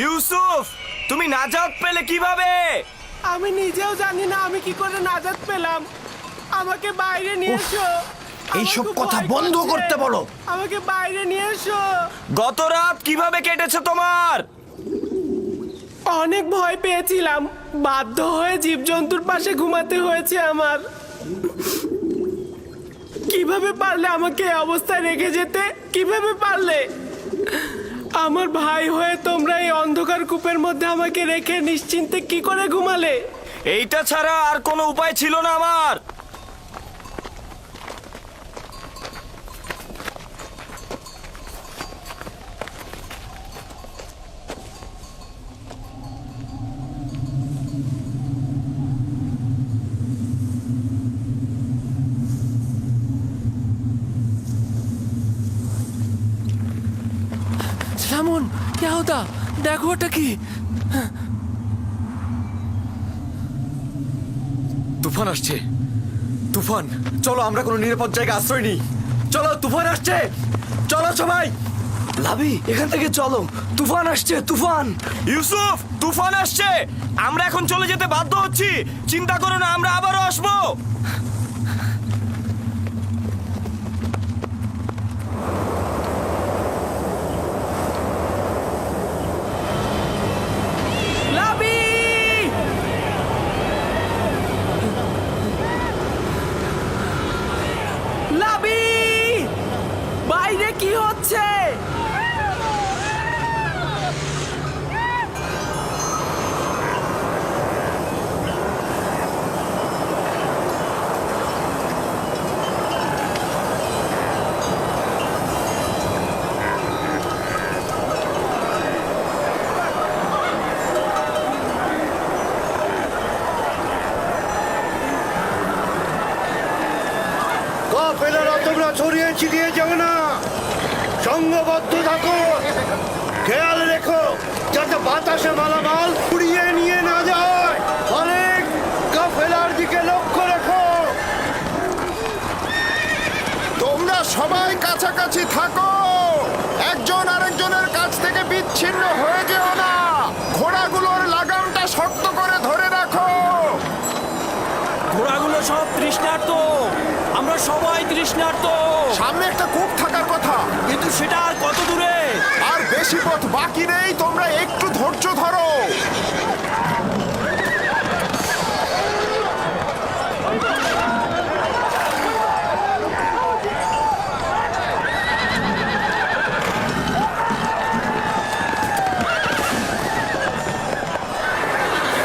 ইউসুফ, তুমি নাজাত পেলে কিভাবে? আমি নিজেও জানি না আমি কি করে নাজাত পেলাম। আমাকে বাইরে নিয়ে এসো। এইসব কথা বন্ধ করতে বলো। আমাকে বাইরে নিয়ে এসো। গত রাত কিভাবে কেটেছে তোমার? অনেক ভয় পেয়েছিলাম, বাধ্য হয়ে জীবজন্তুর পাশে ঘুমাতে হয়েছে আমার। কিভাবে পারলে আমাকে এই অবস্থায় রেখে যেতে? কিভাবে পারলে? আমার ভাই হয়ে তোমরা এই অন্ধকার কূপের মধ্যে আমাকে রেখে নিশ্চিন্তে কি করে ঘুমালে? এইটা ছাড়া আর কোনো উপায় ছিল না আমার। রামন, क्या होता? দেখো ওটা কি? তুফান আসছে। তুফান, চলো আমরা কোনো নিরাপদ জায়গায় আশ্রয় নিই। চলো, তুফান আসছে। চলো সবাই। লাভি, এখান থেকে চলো। তুফান আসছে, তুফান। ইউসুফ, তুফান আসছে। আমরা এখন চলে যেতে বাধ্য হচ্ছি। চিন্তা করো না, আমরা আবারও আসবো। লাবি! লাবি! বাইরে কি হচ্ছে? কাফেলারা তোমরা ছড়িয়ে ছিটিয়ে যাবে না, সংঘবদ্ধ থাকো। খেয়াল রেখো যাতে বাতাসে মালামাল উড়িয়ে নিয়ে না যায়। অনেক কাফেলার দিকে লক্ষ্য রেখো। তোমরা সবাই কাছাকাছি থাকো, একজন আরেকজনের কাছ থেকে বিচ্ছিন্ন হয়ে যেও না। ঘোড়াগুলোর লাগামটা শক্ত করে ধরে রাখো। ঘোড়াগুলো সব তৃষ্ণার্ত, আমরা সবাই তৃষ্ণার্ত। সামনে একটা কূপ থাকার কথা, কিন্তু সেটা আর কত দূরে? আর বেশি পথ বাকি নেই, তোমরা একটু ধৈর্য ধরো।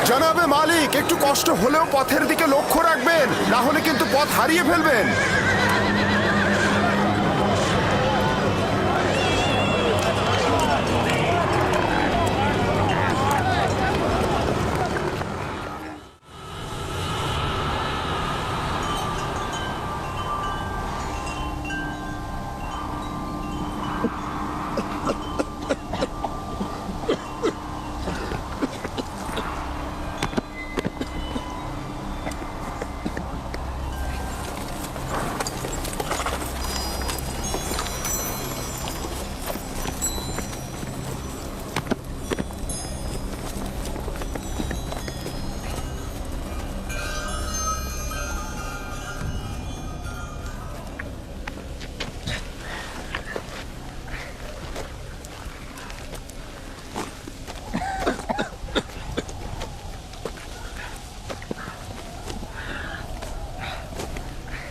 জনাবে মালিক, একটু কষ্ট হলেও পথের দিকে লক্ষ্য রাখবেন, না হলে কিন্তু পথ হারিয়ে ফেলবেন।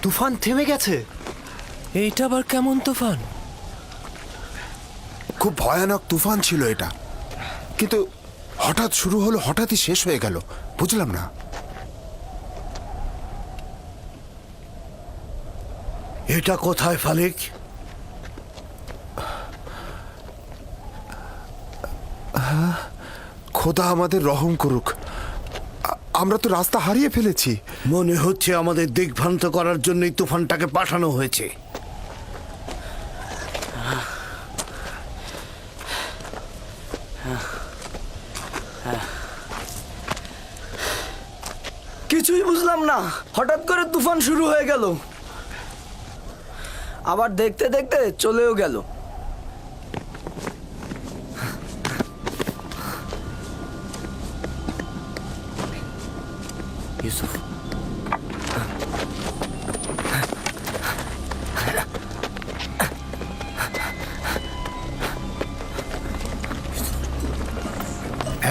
তুফান থেমে গেছে। এইটা আবার কেমন তুফান? খুব ভয়ানক তুফান ছিল এটা, কিন্তু হঠাৎ শুরু হলো, হঠাৎই শেষ হয়ে গেল। বুঝলাম না। এটা কোথায় ফালিক? খোদা আমাদের রহম করুক, আমরা তো রাস্তা হারিয়ে ফেলেছি। মনে হচ্ছে আমাদের দিগ্ভ্রান্ত করার জন্যই তুফানটাকে পাঠানো হয়েছে। কিছুই বুঝলাম না, হঠাৎ করে তুফান শুরু হয়ে গেল, আবার দেখতে দেখতে চলেও গেল। ইউসুফ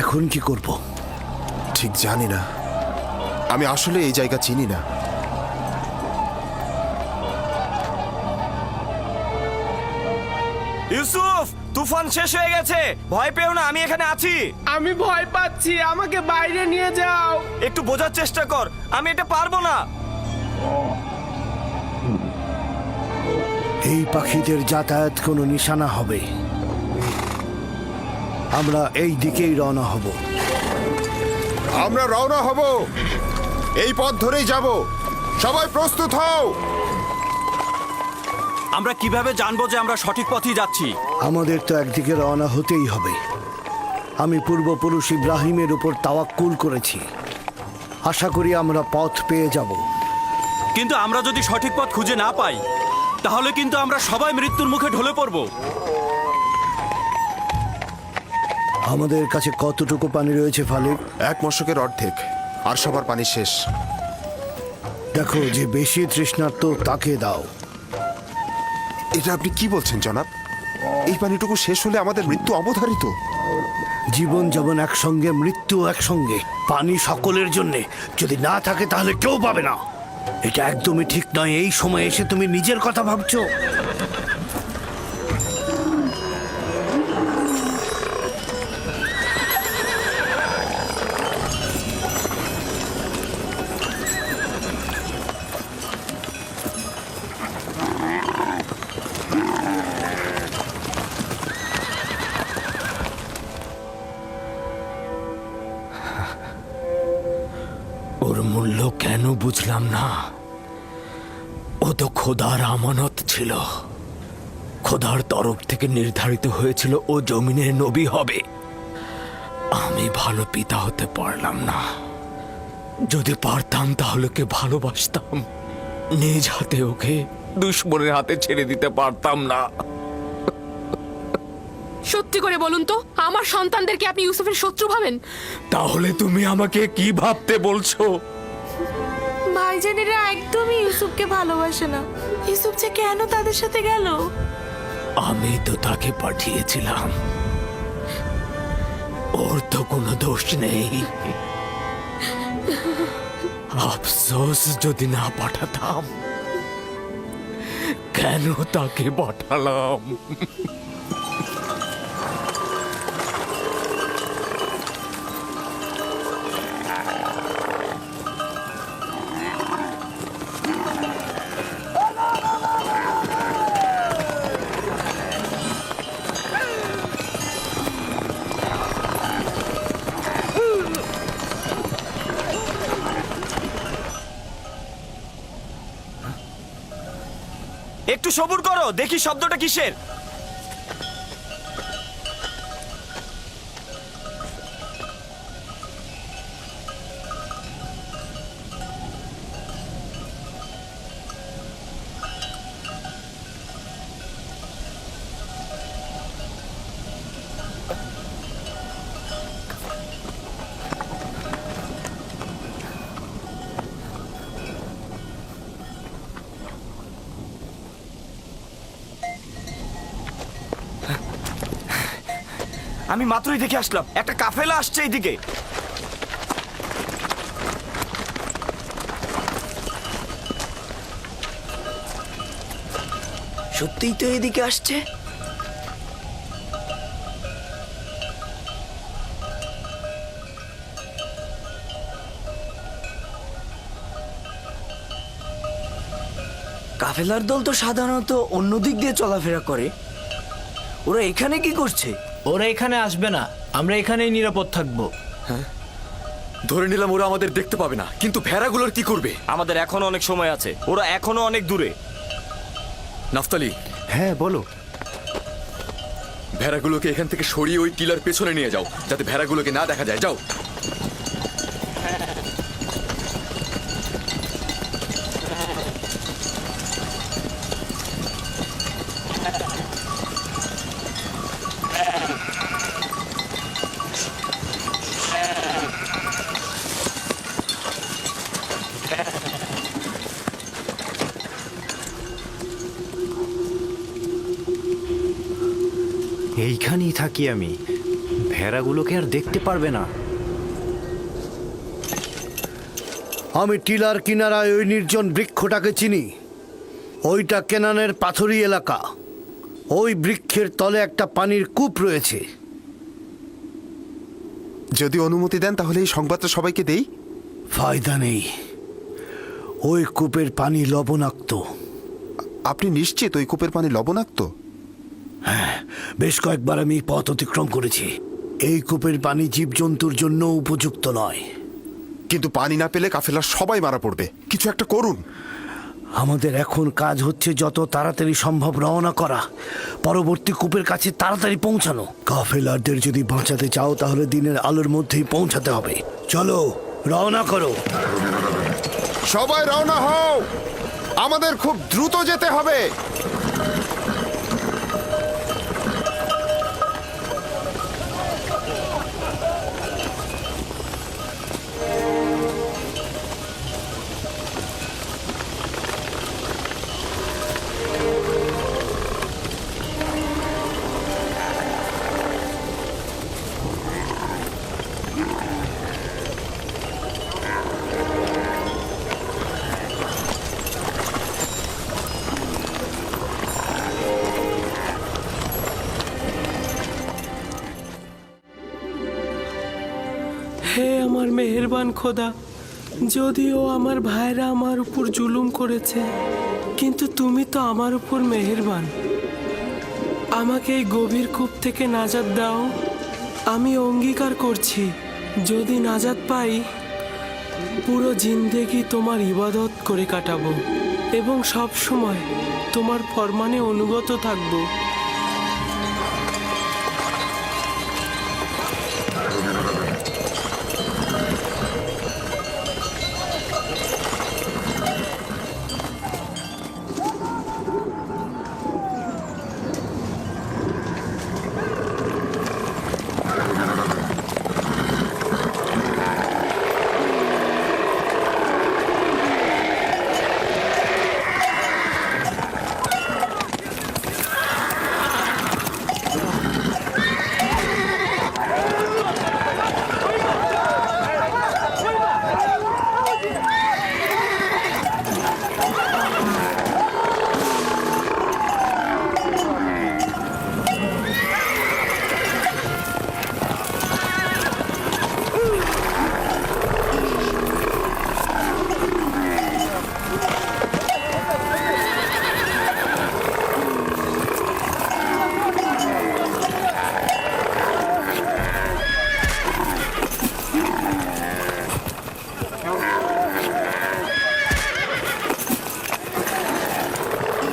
এখন কি করব? ঠিক জানি না, আমি আসলে এই জায়গা চিনি না। ইউসুফ, তুফান শেষ হয়ে গেছে, ভয় পেও না, আমি এখানে আছি। আমি ভয় পাচ্ছি, আমাকে বাইরে নিয়ে যাও। একটু বোঝার চেষ্টা কর, আমি এটা পারবো না। এই পাখিদের যাতায়াত কোনো নিশানা হবে। আমরা এই দিকেই রওনা হব। আমরা রওনা হব, এই পথ ধরেই যাব। সবাই প্রস্তুত হও। আমরা কিভাবে জানবো যে আমরা সঠিক পথেই যাচ্ছি? আমাদের তো একদিকে রওনা হতেই হবে। আমি পূর্বপুরুষ ইব্রাহিমের উপর তাওয়াক্কুল করেছি। আশা করি আমরা পথ পেয়ে যাব। কিন্তু আমরা যদি সঠিক পথ খুঁজে না পাই, তাহলে কিন্তু আমরা সবাই মৃত্যুর মুখে ঢলে পড়ব। আমাদের কাছে কতটুকু পানি রয়েছে ফালিক? এক মশকের অর্ধেক, আর সবার পানি শেষ। দেখো, যে বেশি তৃষ্ণার্ত তাকে দাও। এটা আপনি কি বলছেন জনাব? এই পানিটুকু শেষ হলে আমাদের মৃত্যু অবধারিত। জীবন যেমন একসঙ্গে, মৃত্যু একসঙ্গে। পানি সকলের জন্যে, যদি না থাকে তাহলে কেউ পাবে না। এটা একদমই ঠিক নয়। এই সময় এসে তুমি নিজের কথা ভাবছো। ওর মূল্য কেন বুঝলাম না। ও তো খোদার আমানত ছিল। খোদার তরফ থেকে নির্ধারিত হয়েছিল ও জমিনের নবী হবে। আমি ভালো পিতা হতে পারলাম না। যদি পারতাম তাহলে ওকে ভালোবাসতাম, নিজ হাতে ওকে দুশ্মনের হাতে ছেড়ে দিতে পারতাম না। সত্যি করে বলুন তো, আমার সন্তানদেরকে আপনি ইউসুফের শত্রু ভাবেন? তাহলে তুমি আমাকে কি ভাবতে বলছো? ভাইজানেরা একদমই ইউসুফকে ভালোবাসে না। ইউসুফ যে কেন তাদের সাথে গেল? আমি তো তাকে পাঠিয়েছিলাম, ওর তো কোনো দোষ নেই। আফসোস যদি না পাঠাতাম। কেন তাকে পাঠালাম? একটু সবুর করো, দেখি শব্দটা কিসের। আমি মাত্রই দেখে আসলাম, একটা কাফেলা আসছে এইদিকে। সত্যিই তো এদিকে আসছে। কাফেলার দল তো সাধারণত অন্য দিক দিয়ে চলাফেরা করে। ওরা এখানে কি করছে? ওরা এখানে আসবে না, আমরা এখানেই নিরাপদ থাকবো। ধরে নিলাম ওরা আমাদের দেখতে পাবে না, কিন্তু ভেড়াগুলোর কি করবে? আমাদের এখনো অনেক সময় আছে, ওরা এখনো অনেক দূরে। নাফতালি, হ্যাঁ বলো। ভেড়াগুলোকে এখান থেকে সরিয়ে ওই টিলার পেছনে নিয়ে যাও, যাতে ভেড়াগুলোকে না দেখা যায়। যাও। এইখানেই থাকি আমি। ভেড়াগুলোকে আর দেখতে পারবে না। আমি টিলার কিনারায় ওই নির্জন বৃক্ষটাকে চিনি। ওইটা কেনানের পাথুরি এলাকা। ওই বৃক্ষের তলে একটা পানির কূপ রয়েছে। যদি অনুমতি দেন তাহলে এই সংবাদটা সবাইকে দেই। ফায়দা নেই, ওই কূপের পানি লবণাক্ত। আপনি নিশ্চিত ওই কূপের পানি লবণাক্ত? বেশ কয়েকবার আমি পথ অতিক্রম করেছি। এই কূপের পানি জীবজন্তুর জন্য উপযুক্ত নয়। কিন্তু পানি না পেলে কাফেলার সবাই মারা পড়বে। কিছু একটা করুন। আমাদের এখন কাজ হচ্ছে যত তাড়াতাড়ি সম্ভব রওনা করা, পরবর্তী কূপের কাছে তাড়াতাড়ি পৌঁছানো। কাফেলারদের যদি বাঁচাতে চাও তাহলে দিনের আলোর মধ্যেই পৌঁছাতে হবে। চলো, রওনা করো। সবাই রওনা হও, আমাদের খুব দ্রুত যেতে হবে। হে আমার মেহেরবান খোদা, যদিও আমার ভাইরা আমার উপর জুলুম করেছে, কিন্তু তুমি তো আমার উপর মেহেরবান। আমাকে এই গভীর কূপ থেকে নাজাত দাও। আমি অঙ্গীকার করছি, যদি নাজাত পাই পুরো জিন্দেগি তোমার ইবাদত করে কাটাবো এবং সব সময় তোমার ফরমানে অনুগত থাকবো।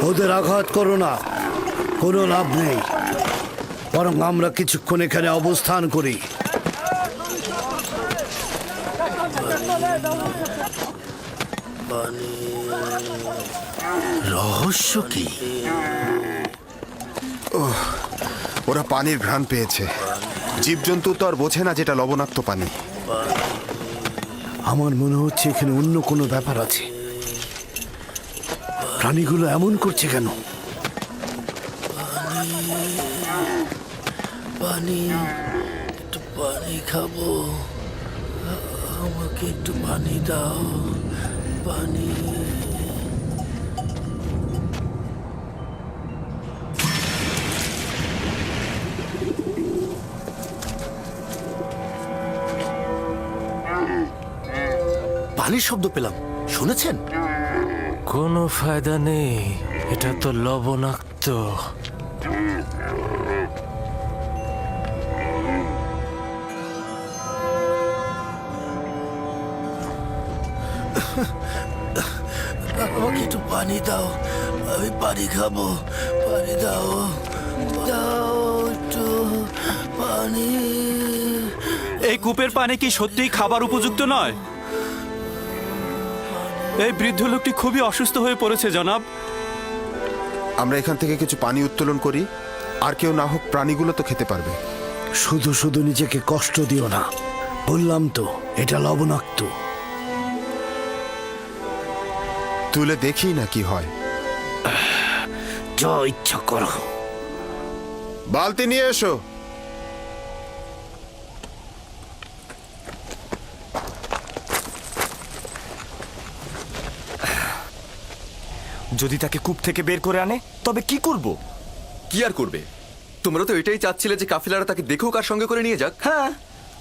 ওদের আঘাত করো না, কোনো লাভ নেই। বরং আমরা কিছুক্ষণ এখানে অবস্থান করি। রহস্য কি? ওরা পানির ঘ্রাণ পেয়েছে। জীবজন্তু তো আর বোঝে না যেটা লবণাক্ত পানি। আমার মনে হচ্ছে এখানে অন্য কোনো ব্যাপার আছে। প্রাণীগুলো এমন করছে কেন? পানি, একটু পানি খাবো। আমাকে একটু পানি দাও, পানি। পানির শব্দ পেলাম, শুনেছেন? কোনো ফায়দা নেই, এটা তো লবণাক্ত। আমাকে একটু পানি দাও, আমি পানি খাবো। পানি দাও, দাও একটু পানি। এই কূপের পানি কি সত্যিই খাবার উপযুক্ত নয়? এই বৃদ্ধ লোকটি খুবই অসুস্থ হয়ে পড়েছে জনাব। আমরা এখান থেকে কিছু পানি উত্তোলন করি, আর কেউ না হোক প্রাণীগুলো তো খেতে পারবে। শুধু শুধু নিজেকে কষ্ট দিও না, বললাম তো এটা লবণাক্ত। তুলে দেখি না কি হয়। যা ইচ্ছা করো। বালতি নিয়ে এসো। যদি তাকে কূপ থেকে বের করে আনে তবে কি করব? কি আর করবে? তোমরা তো এটাই চাচ্ছিলে যে কাফিলারা তাকে দেখুক আর সঙ্গে করে নিয়ে যাক। হ্যাঁ,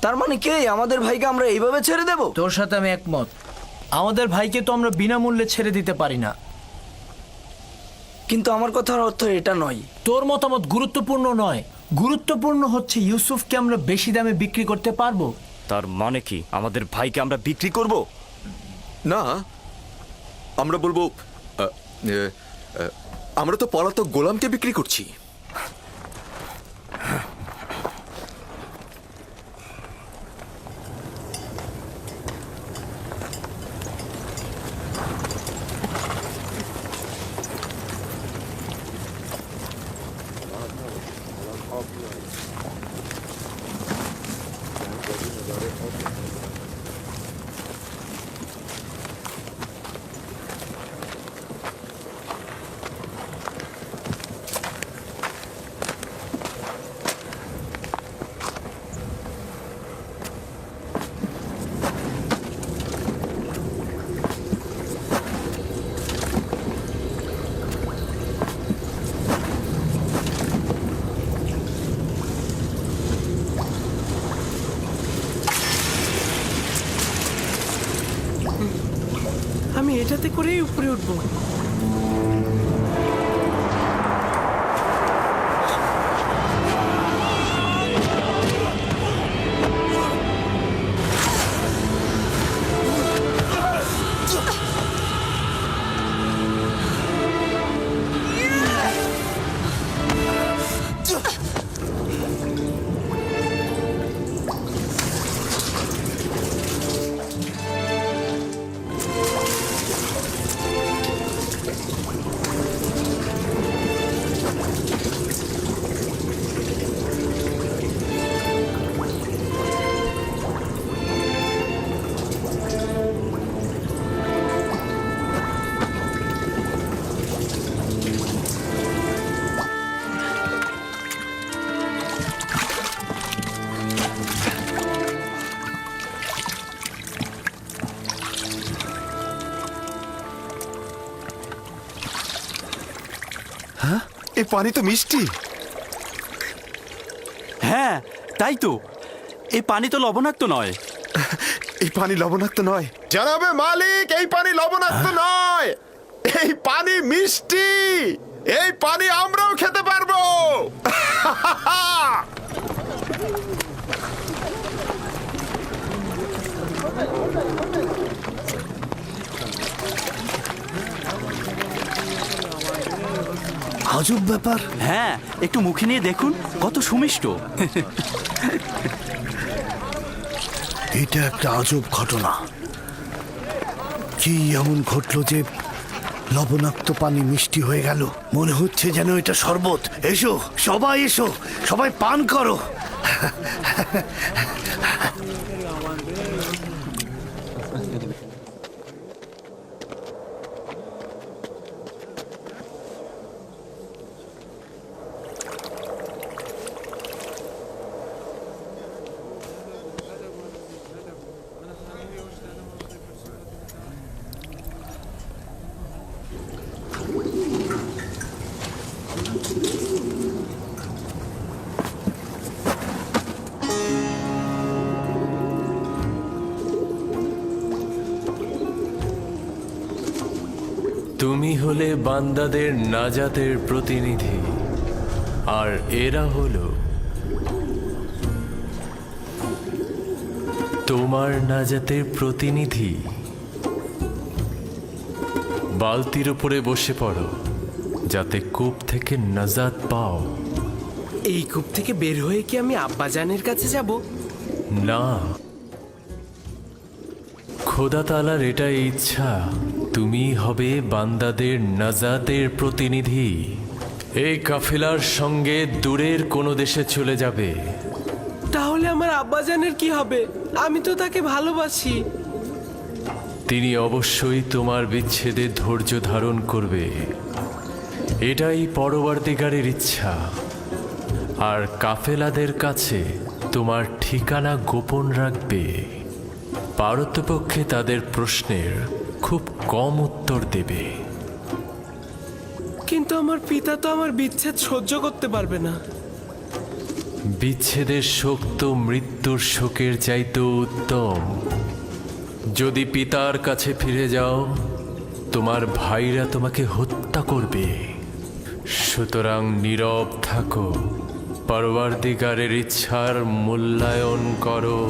তার মানে কি আমাদের ভাইকে আমরা এইভাবে ছেড়ে দেব? তোর সাথে আমি একমত। আমাদের ভাইকে তো আমরা বিনামূল্যে ছেড়ে দিতে পারি না। কিন্তু আমার কথার অর্থ এটা নয়। তোর মতামত গুরুত্বপূর্ণ নয়, গুরুত্বপূর্ণ হচ্ছে ইউসুফকে আমরা বেশি দামে বিক্রি করতে পারবো। তার মানে কি আমাদের ভাইকে আমরা বিক্রি করব? না, আমরা বলবো আমরা তো পলাতক গোলামকে বিক্রি করছি। আমি এটাতে করেই উপরে উঠবো। এই পানি তো মিষ্টি। হ্যাঁ, তাই তো। এই পানি তো লবণাক্ত নয়। এই পানি লবণাক্ত নয় জানাবে মালিক, এই পানি লবণাক্ত নয়, এই পানি মিষ্টি। এই পানি আমরাও খেতে পারবো। আজব ব্যাপার। হ্যাঁ, একটু মুখে নিয়ে দেখুন, কত সুমিষ্ট। এটা একটা আজব ঘটনা। কি এমন ঘটলো যে লবণাক্ত পানি মিষ্টি হয়ে গেল? মনে হচ্ছে যেন এটা শরবত। এসো সবাই, এসো সবাই পান করো। তুমি হলে বান্দাদের নাজাতের প্রতিনিধি, আর এরা হলো তোমার নাজাতের প্রতিনিধি। বালতির উপরে বসে পড়ো, যাতে কূপ থেকে নাজাত পাও। এই কূপ থেকে বের হয়ে কি আমি আব্বাজানের কাছে যাব? না, খোদা তাআলার এটাই ইচ্ছা, তুমি হবে বান্দাদের নাজাতের প্রতিনিধি। এই কাফেলার সঙ্গে দূরের কোনো দেশে চলে যাবে। তাহলে আমার আব্বাজানের কি হবে? আমি তো তাকে ভালোবাসি। তিনি অবশ্যই তোমার বিচ্ছেদে ধৈর্য ধারণ করবে, এটাই পরবর্তীকারের ইচ্ছা। আর কাফেলাদের কাছে তোমার ঠিকানা গোপন রাখবে। পারতপক্ষে তাদের প্রশ্নের খুব কম উত্তর দেবে। কিন্তু আমার পিতা তো আমার বিচ্ছেদ সহ্য করতে পারবে না। বিচ্ছেদের শোক তো মৃত্যুর শোকের চাইতেও উত্তম। যদি পিতার কাছে ফিরে যাও, তোমার ভাইরা তোমাকে হত্যা করবে। সুতরাং নীরব থাকো, পরওয়ারদিগারের ইচ্ছার মূল্যায়ন করো।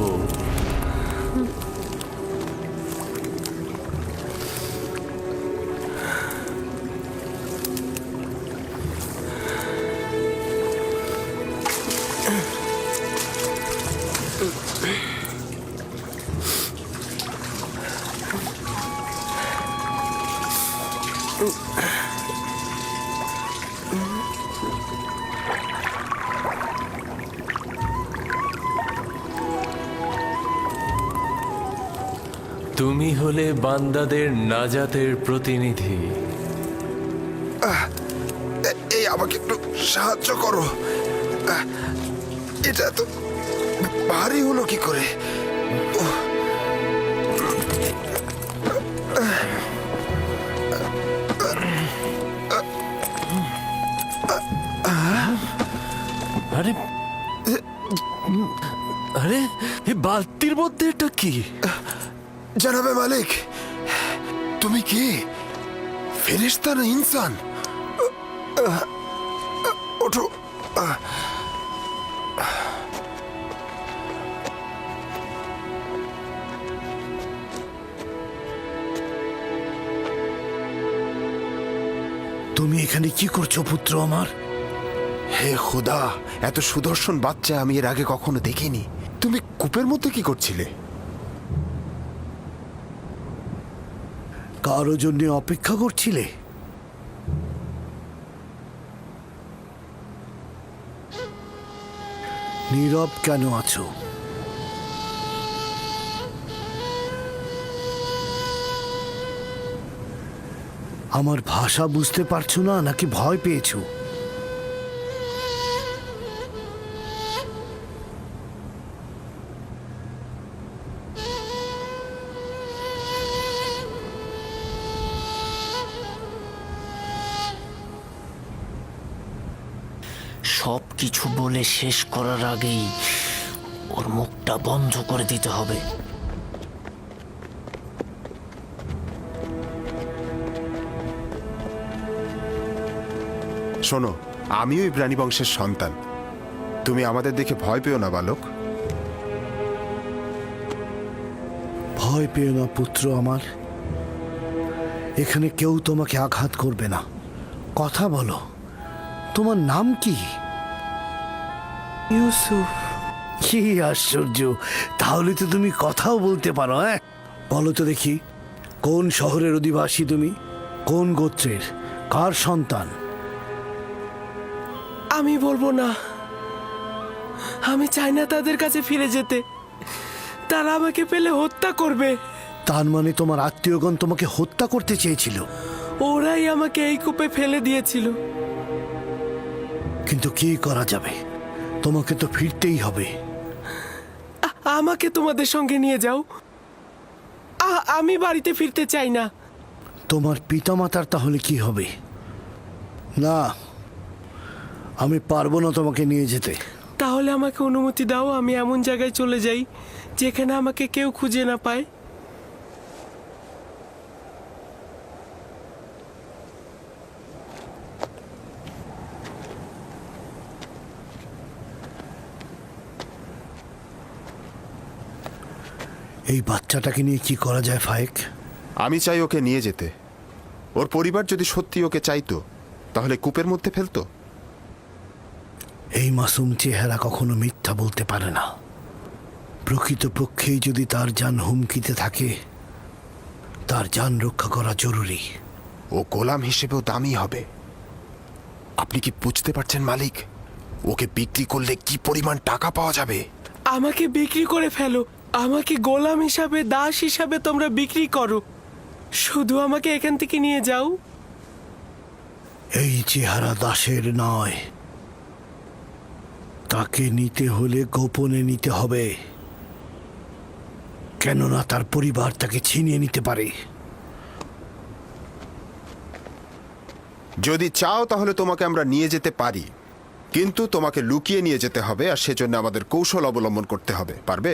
তুমি হলে বান্দাদের নাজাতের প্রতিনিধি। এই আমাকে একটু সাহায্য করো। এটা তো ভারী হলো কি করে? আরে আরে এই বালতির মধ্যে এটা কি? জানাবে মালিক, তুমি কি ফেরেশতা না ইনসান? ওঠো। তুমি এখানে কি করছো পুত্র আমার? হে খোদা, এত সুদর্শন বাচ্চা আমি এর আগে কখনো দেখিনি। তুমি কূপের মধ্যে কি করছিলে? কারো জন্য অপেক্ষা করছিলে? নীরব কেন আছো? আমার ভাষা বুঝতে পারছো না নাকি ভয় পেয়েছো? সব কিছু বলে শেষ করার আগেই ওর মুখটা বন্ধ করে দিতে হবে। শোনো, আমিও ইব্রানি বংশের সন্তান। তুমি আমাদের দেখে ভয় পেও না বালক। ভয় পেও না পুত্র আমার। এখানে কেউ তোমাকে আঘাত করবে না। কথা বলো, তোমার নাম কি? ইউসুফ। কি আশ্চর্য, তাহলে তো তুমি কথাও বলতে পারো। হ্যাঁ, বলো তো দেখি, কোন শহরের অধিবাসী তুমি? কোন গোত্রের? কার সন্তান? আমি বলবো না। আমি চাই না তাদের কাছে ফিরে যেতে। তারা আমাকে পেলে হত্যা করবে। তার মানে তোমার আত্মীয়গণ তোমাকে হত্যা করতে চেয়েছিল? ওরাই আমাকে এই কূপে ফেলে দিয়েছিল। কিন্তু কি করা যাবে, তোমাকে তো ফিরতেই হবে। আমাকে তোমাদের সঙ্গে নিয়ে যাও। আমি বাড়িতে ফিরতে চাই না। তোমার পিতামাতার তাহলে কি হবে? না, আমি পারবো না তোমাকে নিয়ে যেতে। তাহলে আমাকে অনুমতি দাও, আমি এমন জায়গায় চলে যাই যেখানে আমাকে কেউ খুঁজে না পায়। এই বাচ্চাটাকে নিয়ে কি করা যায় ফায়েক? আমি চাই ওকে নিয়ে যেতে। ওর পরিবার যদি সত্যি ওকে চাইতো, তাহলে কূপের মধ্যে ফেলতো। এই মাসুম চেহারা কখনো মিথ্যা বলতে পারে না। প্রকৃতপক্ষেই যদি তার জান হুমকিতে থাকে, তার জান রক্ষা করা জরুরি। ও গোলাম হিসেবেও দামি হবে। আপনি কি বুঝতে পারছেন মালিক? ওকে বিক্রি করলে কি পরিমাণ টাকা পাওয়া যাবে? আমাকে বিক্রি করে ফেলো। আমাকে গোলাম হিসাবে, দাস হিসাবে তোমরা বিক্রি করো। শুধু আমাকে এখান থেকে নিয়ে যাও। এই চেহারা দাসের নয়। তাকে নিতে হলে গোপনে নিতে হবে, কেননা তার পরিবার তাকে ছিনিয়ে নিতে পারে। যদি চাও তাহলে তোমাকে আমরা নিয়ে যেতে পারি, কিন্তু তোমাকে লুকিয়ে নিয়ে যেতে হবে, আর সেজন্য আমাদের কৌশল অবলম্বন করতে হবে। পারবে?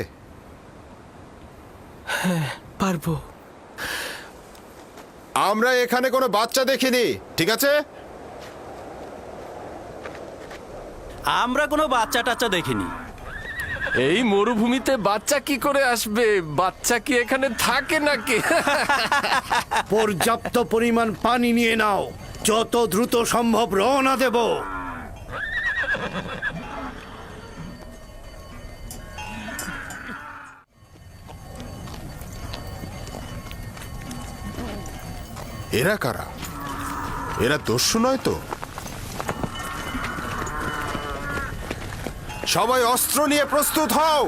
পারবো। আমরা এখানে কোনো বাচ্চা দেখিনি, ঠিক আছে? আমরা কোনো বাচ্চা টাচ্চা দেখিনি। এই মরুভূমিতে বাচ্চা কি করে আসবে? বাচ্চা কি এখানে থাকে নাকি? পর্যাপ্ত পরিমাণ পানি নিয়ে নাও, যত দ্রুত সম্ভব রওনা দেব। এরা কারা? এরা দস্যু নয় তো? সবাই অস্ত্র নিয়ে প্রস্তুত হও।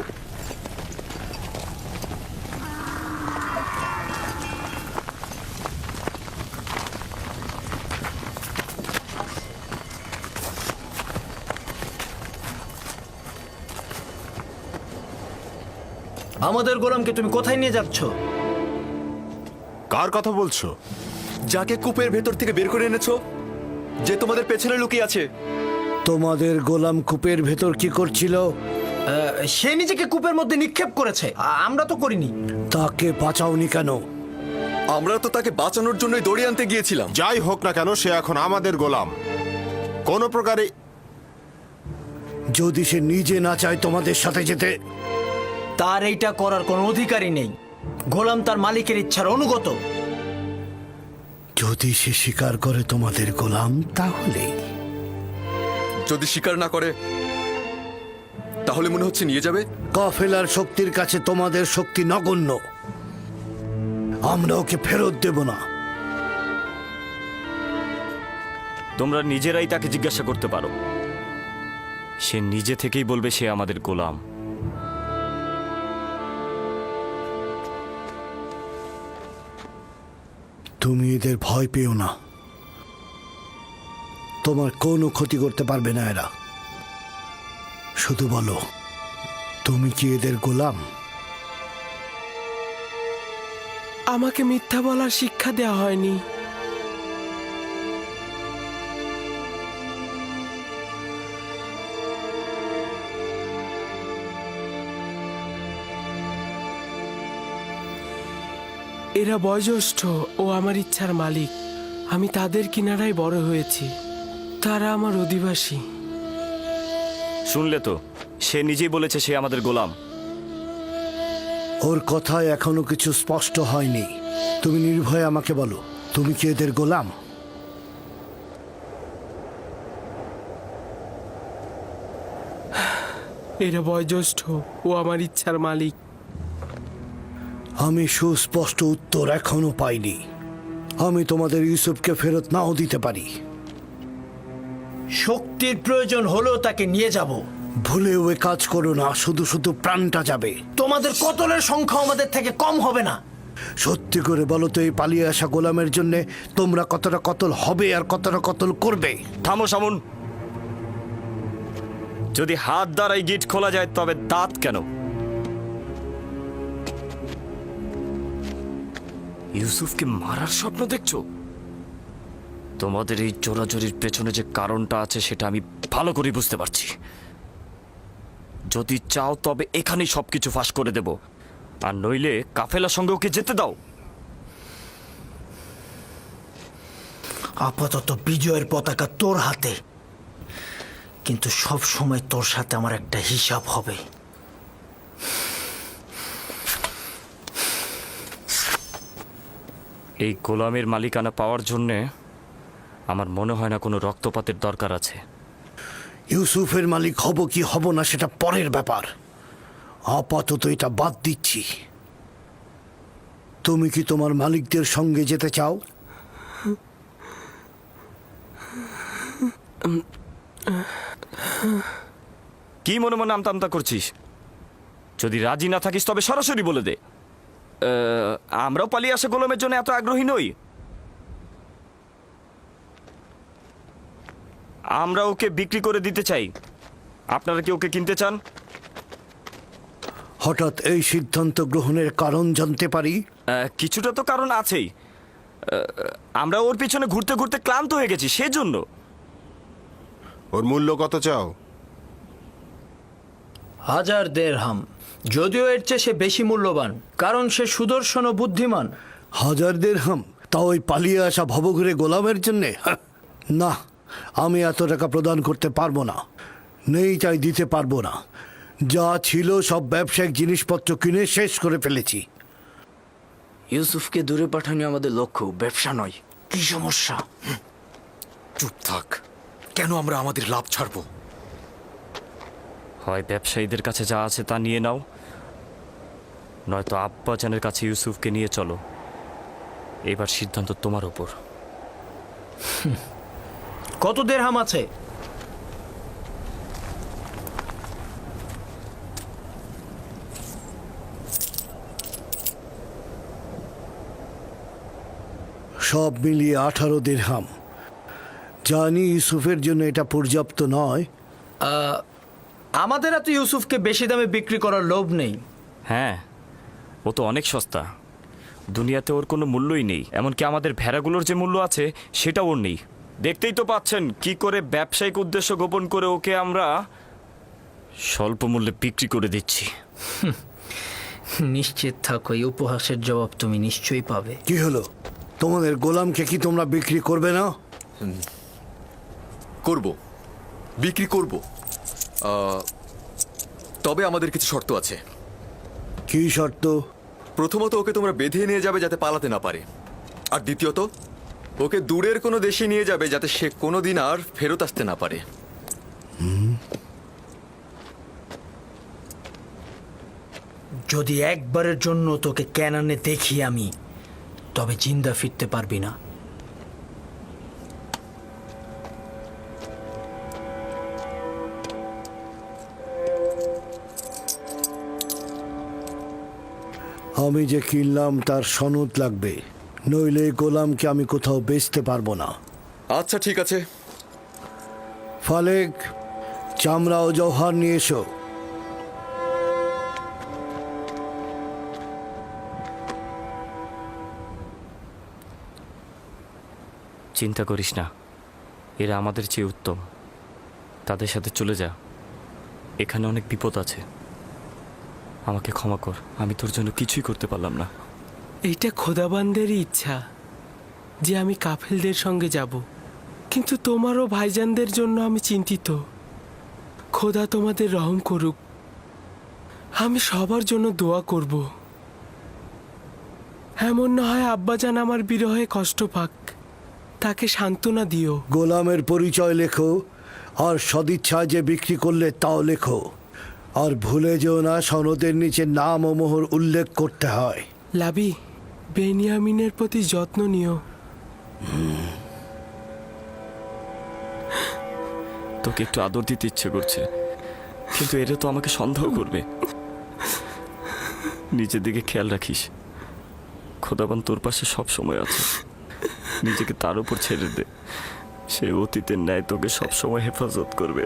আমাদের গোলামকে তুমি কোথায় নিয়ে যাচ্ছ? কার কথা বলছো? যাকে কূপের ভেতর থেকে বের করে এনেছো, যে তোমাদের পেছনে লুকিয়ে আছে। তোমাদের গোলাম কূপের ভেতর কি করছিল? সে নিজেকে কূপের মধ্যে নিক্ষেপ করেছে, আমরা তো করিনি। তাকে বাঁচাওনি কেন? আমরা তো তাকে বাঁচানোর জন্যই দড়ি আনতে গিয়েছিলাম। যাই হোক না কেন, সে এখন আমাদের গোলাম। কোনো প্রকারে যদি সে নিজে না চায় তোমাদের সাথে যেতে, তার এইটা করার কোনো অধিকারই নেই। গোলাম তার মালিকের ইচ্ছার অনুগত। যদি সে স্বীকার করে তোমাদের গোলাম, তাহলে যদি স্বীকার না করে, তাহলে মনে হচ্ছে নিয়ে যাবে। কাফেলার শক্তির কাছে তোমাদের শক্তি নগণ্য। আমরা ওকে ফেরত দেব না। তোমরা নিজেরাই তাকে জিজ্ঞাসা করতে পারো, সে নিজে থেকেই বলবে সে আমাদের গোলাম। তুমি এদের ভয় পেও না, তোমার কোনো ক্ষতি করতে পারবে না এরা। শুধু বলো, তুমি কি এদের গোলাম? আমাকে মিথ্যা বলার শিক্ষা দেওয়া হয়নি। এরা বয়োজ্যেষ্ঠ ও আমার ইচ্ছার মালিক। আমি তাদের কিনারায় বড় হয়েছি, তারা আমার অধিবাসী। শুনলে তো, সে নিজেই বলেছে সে আমাদের গোলাম। ওর কথায় এখনো কিছু স্পষ্ট হয়নি। তুমি নির্ভয়ে আমাকে বলো, তুমি কি এদের গোলাম? এরা বয়োজ্যেষ্ঠ ও আমার ইচ্ছার মালিক। আমি সুস্পষ্ট উত্তর এখনো পাইনি। আমি তোমাদের ইউসুফকে ফেরত নাও দিতে পারি। শক্তির প্রয়োজন হলেও তাকে নিয়ে যাব। ভুলেও এ কাজ করো না, শুধু শুধু প্রাণটা যাবে। তোমাদের কতলের সংখ্যা আমাদের থেকে কম হবে না। সত্যি করে বলো তো, এই পালিয়ে আসা গোলামের জন্য তোমরা কতটা কতল হবে আর কতটা কতল করবে? থামো সামুন। যদি হাত দ্বারাই গিট খোলা যায়, তবে দাঁত কেন? ইউসুফকে মারার স্বপ্ন দেখছো? তোমাদের এই চোরাচুরির পেছনে যে কারণটা আছে সেটা আমি ভালো করে বুঝতে পারছি। যদি চাও তবে এখানেই সবকিছু ফাঁস করে দেব, আর নইলে কাফেলার সঙ্গে ওকে যেতে দাও। আপাতত বিজয়ের পতাকা তোর হাতে, কিন্তু সব সময় তোর সাথে আমার একটা হিসাব হবে। এই গোলামের মালিকানা পাওয়ার জন্যে আমার মনে হয় না কোনো রক্তপাতের দরকার আছে। ইউসুফের মালিক হব কি হব না সেটা পরের ব্যাপার। আপাতত এটা বাদ দিচ্ছি। তুমি কি তোমার মালিকদের সঙ্গে যেতে চাও? কি মনে মনে আমতা আমতা করছিস? যদি রাজি না থাকিস তবে সরাসরি বলে দে। আমরাও পালিয়ে আসা গোলামের জন্য এত আগ্রহী নই। আমরা ওকে বিক্রি করে দিতে চাই, আপনারা কি ওকে কিনতে চান? হঠাৎ এই সিদ্ধান্ত গ্রহণের কারণ জানতে পারি? কিছুটা তো কারণ আছেই। আমরা ওর পিছনে ঘুরতে ঘুরতে ক্লান্ত হয়ে গেছি, সেজন্য। ওর মূল্য কত চাও? 1000 দেরহাম। যদিও এর চেয়ে সে বেশি মূল্যবান, কারণ সে সুদর্শন ও বুদ্ধিমান। 1000 দিরহাম? তা ওই পালিয়ে আসা ভবঘুরে গোলামের জন্যে? না, আমি এত টাকা প্রদান করতে পারবো না। নেই তাই দিতে পারবো না। যা ছিল সব ব্যবসায়িক জিনিসপত্র কিনে শেষ করে ফেলেছি। ইউসুফকে দূরে পাঠানো আমাদের লক্ষ্য, ব্যবসা নয়। কি সমস্যা? চুপ থাক। কেন আমরা আমাদের লাভ ছাড়বো? হয় ব্যবসায়ীদের কাছে যা আছে তা নিয়ে নাও, নয়তো আব্বাজানের কাছে ইউসুফকে নিয়ে চলো। এবার সিদ্ধান্ত তোমার ওপর। কত দেরহাম আছে? সব মিলিয়ে 18 দিরহাম। জানি ইউসুফের জন্য এটা পর্যাপ্ত নয়। আমাদের এত ইউসুফকে বেশি দামে বিক্রি করার লোভ নেই। হ্যাঁ, ও তো অনেক সস্তা। দুনিয়াতে ওর কোনো মূল্যই নেই। এমনকি আমাদের ভেড়াগুলোর যে মূল্য আছে সেটা ওর নেই। দেখতেই তো পাচ্ছেন কি করে ব্যবসায়িক উদ্দেশ্য গোপন করে ওকে আমরা স্বল্প মূল্যে বিক্রি করে দিচ্ছি। নিশ্চিত থাকো, এই উপহাসের জবাব তুমি নিশ্চয়ই পাবে। কি হলো? তোমাদের গোলামকে কি তোমরা বিক্রি করবে না? করব, বিক্রি করব। তবে আমাদের কিছু শর্ত আছে। কি শর্ত? প্রথমত, ওকে তোমরা বেঁধে নিয়ে যাবে যাতে পালাতে না পারে। আর দ্বিতীয়ত, ওকে দূরের কোনো দেশে নিয়ে যাবে যাতে সে কোনোদিন আর ফেরত আসতে না পারে। যদি একবারের জন্য তোকে ক্যানানে দেখি আমি, তবে জিন্দা ফিরতে পারবি না। আমি যে কিনলাম তার সনদ লাগবে, নইলে গোলামকে আমি কোথাও বেচতে পারবো না। আচ্ছা, ঠিক আছে। ফালেক, চামড়া ও জওহার নিয়ে এসো। চিন্তা করিস না, এরা আমাদের চেয়ে উত্তম। তাদের সাথে চলে যা। এখানে অনেক বিপদ আছে। আমাকে ক্ষমা কর, আমি তোর জন্য কিছুই করতে পারলাম না। এইটা খোদাবান্দেরই ইচ্ছা যে আমি কাফেলদের সঙ্গে যাব, কিন্তু তোমারও ভাইজানদের জন্য আমি চিন্তিত। খোদা তোমাদের রহম করুক। আমি সবার জন্য দোয়া করব। এমন না হয় আব্বাজান আমার বিরহে কষ্ট পাক, তাকে সান্ত্বনা দিও। গোলামের পরিচয় লেখো, আর সদিচ্ছায় যে বিক্রি করলে তাও লেখো। আর ভুলে যেও না সনদের নিচে নাম ও মোহর উল্লেখ করতে হয়। লাবি, বেনিয়ামিনের প্রতি যত্ন নিও। তোকে একটু আদর দিতে ইচ্ছে করছে, কিন্তু এরা তো আমাকে সন্দেহ করবে। নিজের দিকে খেয়াল রাখিস। খোদাবান তোর পাশে সব সময় আছে। নিজেকে তার উপর ছেড়ে দে। সে অতীতের ন্যায় তোকে সবসময় হেফাজত করবে।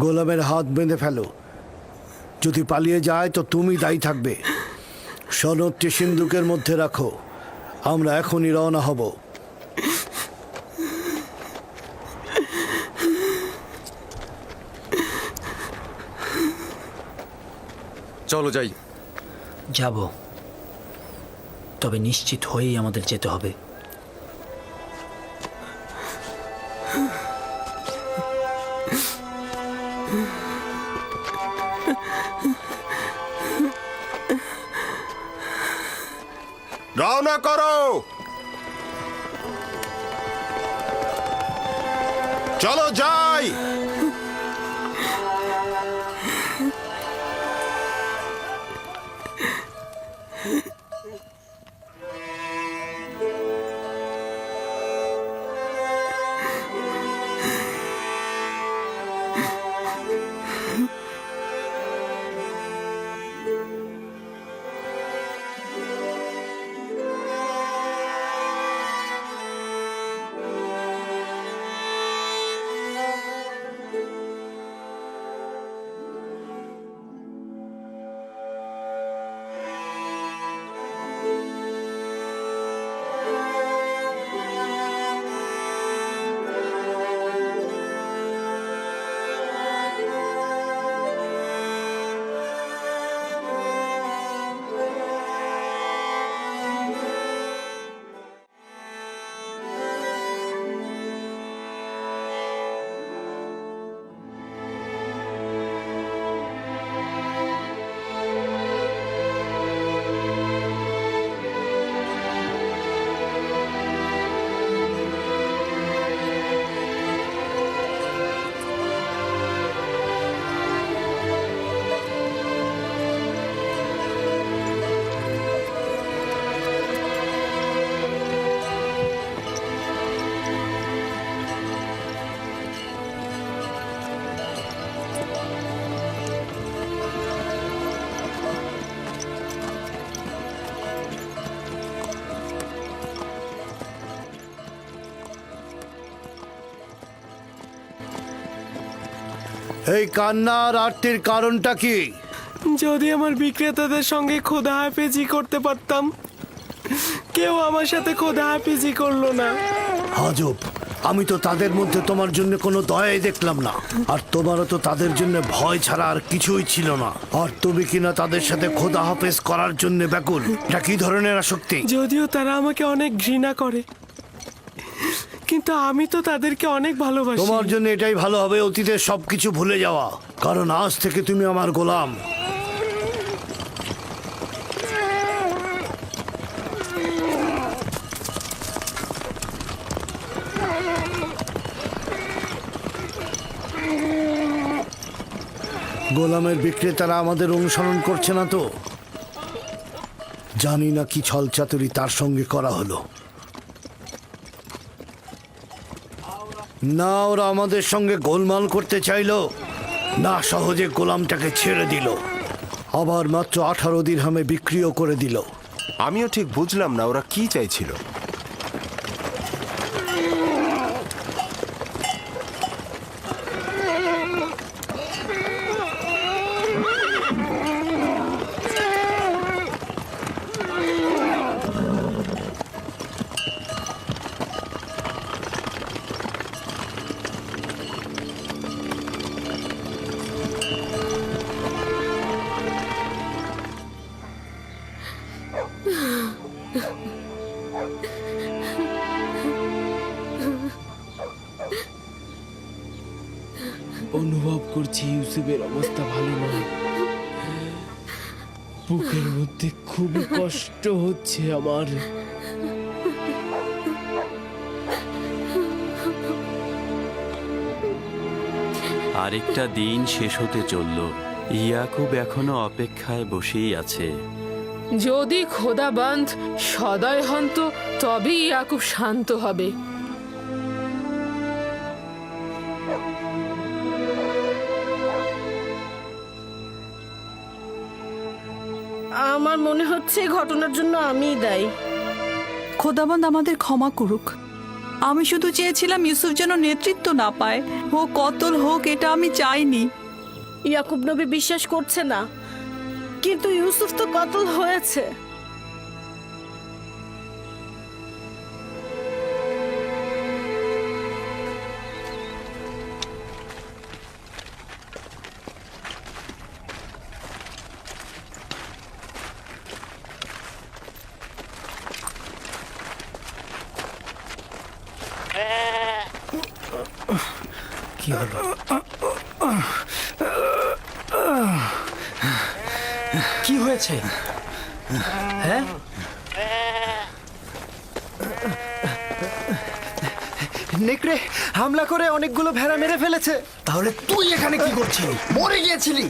গোলামের হাত বেঁধে ফেলো। যদি পালিয়ে যায় তো তুমি দায়ী থাকবে। সনদটি সিন্দুকের মধ্যে রাখো। আমরা এখনই রওনা হব। চলো যাই। যাব, তবে নিশ্চিত হয়েই আমাদের যেতে হবে। রওনা করো। চলো যাই। এই কান্না আর আরতির কারণটা কি? যদি আমার বিক্রেতাদের সঙ্গে খোদা হাফেজি করতে পারতাম, কেউ আমার সাথে খোদা হাফেজি করলো না। আজব, আমি তো তাদের মধ্যে তোমার জন্য কোনো দয়াই দেখলাম না, আর তোমারও তো তাদের জন্য ভয় ছাড়া আর কিছুই ছিল না। আর তুমি কিনা তাদের সাথে খোদা হাফেজ করার জন্য ব্যাকুল। এটা কি ধরনের আসক্তি? যদিও তারা আমাকে অনেক ঘৃণা করে, কিন্তু আমি তো তাদেরকে অনেক ভালোবাসি। তোমার জন্য এটাই ভালো হবে অতীতের সবকিছু ভুলে যাওয়া, কারণ আজ থেকে তুমি আমার গোলাম। গোলামের বিক্রেতারা আমাদের অনুসরণ করছে না তো? জানি না কি ছলচাতুরি তার সঙ্গে করা হলো। না ওরা আমাদের সঙ্গে গোলমাল করতে চাইলো, না সহজে গোলামটাকে ছেড়ে দিল, আবার মাত্র 18 দিরহামে বিক্রিও করে দিল। আমিও ঠিক বুঝলাম না ওরা কি চাইছিল। অনুভব করছি ইউসুফের অবস্থা ভালো নয়। বুকের মধ্যে খুবই কষ্ট হচ্ছে আমার। আরেকটা দিন শেষ হতে চলল। ইয়াকুব এখনো অপেক্ষায় বসেই আছে। যদি খোদাবন্ধ সদয় হন তো তবেই ইয়াকুব শান্ত হবে। আমার মনে হচ্ছে এই ঘটনার জন্য আমিই দায়ী। খোদাবন্দ আমাদের ক্ষমা করুক। আমি শুধু চেয়েছিলাম ইউসুফ যেন নেতৃত্ব না পায়, ও কতল হোক এটা আমি চাইনি। ইয়াকুব নবী বিশ্বাস করছে না, কিন্তু ইউসুফ তো কতল হয়েছে। কি হলো? কি হয়েছে? হ্যাঁ, নেকড়ে হামলা করে অনেকগুলো ভেড়া মেরে ফেলেছে। তাহলে তুই এখানে কি করছিলি? মরে গিয়েছিলি?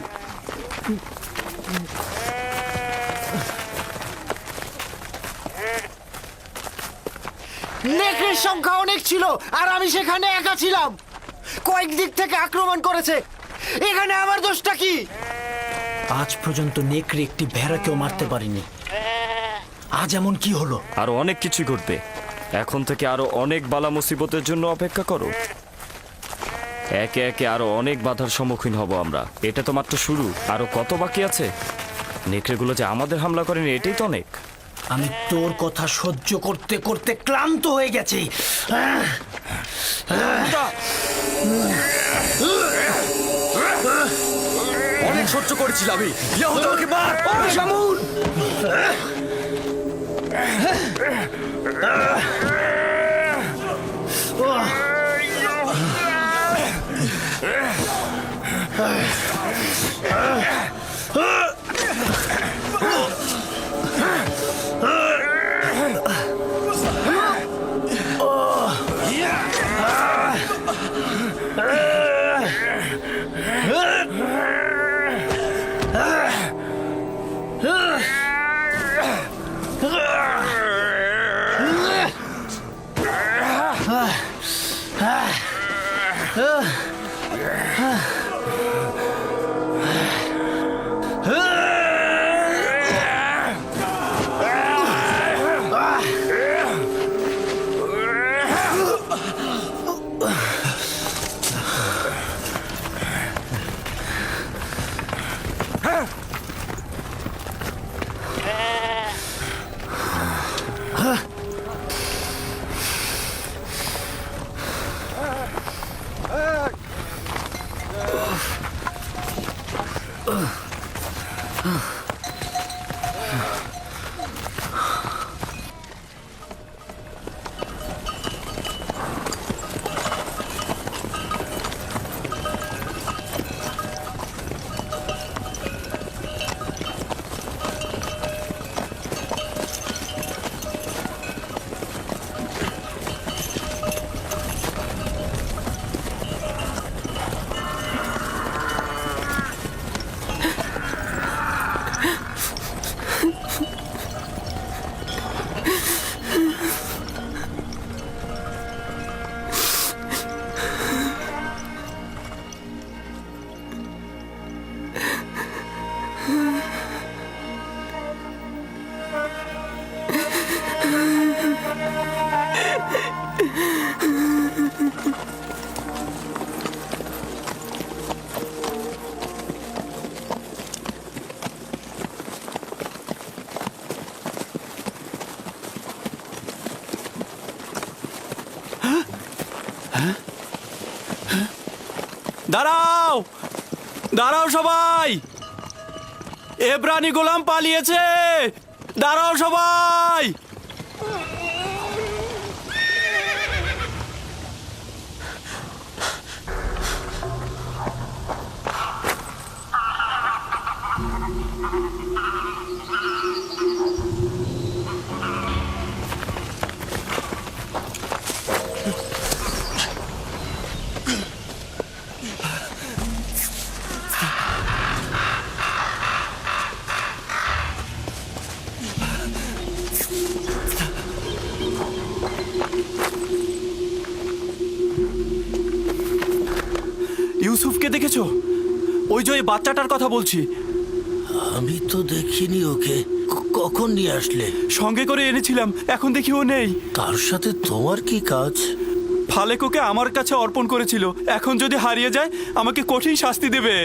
নেকড়ের সংখ্যা অনেক ছিল আর আমি সেখানে একা ছিলাম। কয়েক দিক থেকে আক্রমণ করেছে, এখানে আমার দোষটা কি? আজ পর্যন্ত নেকড়ে একটি ভেড়াকেও মারতে পারিনি, আজ এমন কি হলো? আরো অনেক কিছু ঘটবে। এখন থেকে আরো অনেক বালা মুসিবতের জন্য অপেক্ষা করো। একে একে আরো অনেক বাধার সম্মুখীন হব আমরা। এটা তো মাত্র শুরু, আরো কত বাকি আছে। নেকড়েগুলো যে আমাদের হামলা করেনি এটাই তো অনেক। আমি তোর কথা সহ্য করতে করতে ক্লান্ত হয়ে গেছি। অনেক সহ্য করেছিল আমি। ইয়াহুদা ওকে মার। শামুন! দাঁড়াও, দাঁড়াও সবাই, এব্রানি গোলাম পালিয়েছে, দাঁড়াও সবাই। ইউসুফকে দেখেছো? ওই যে ওই বাচ্চাটার কথা বলছি। আমি তো দেখিনি ওকে। কখন নিয়ে আসলে? সঙ্গে করে এনেছিলাম, এখন দেখি ও নেই। তার সাথে তোমার কি কাজ? ফালেক ওকে আমার কাছে অর্পণ করেছিল, এখন যদি হারিয়ে যায় আমাকে কঠিন শাস্তি দেবে।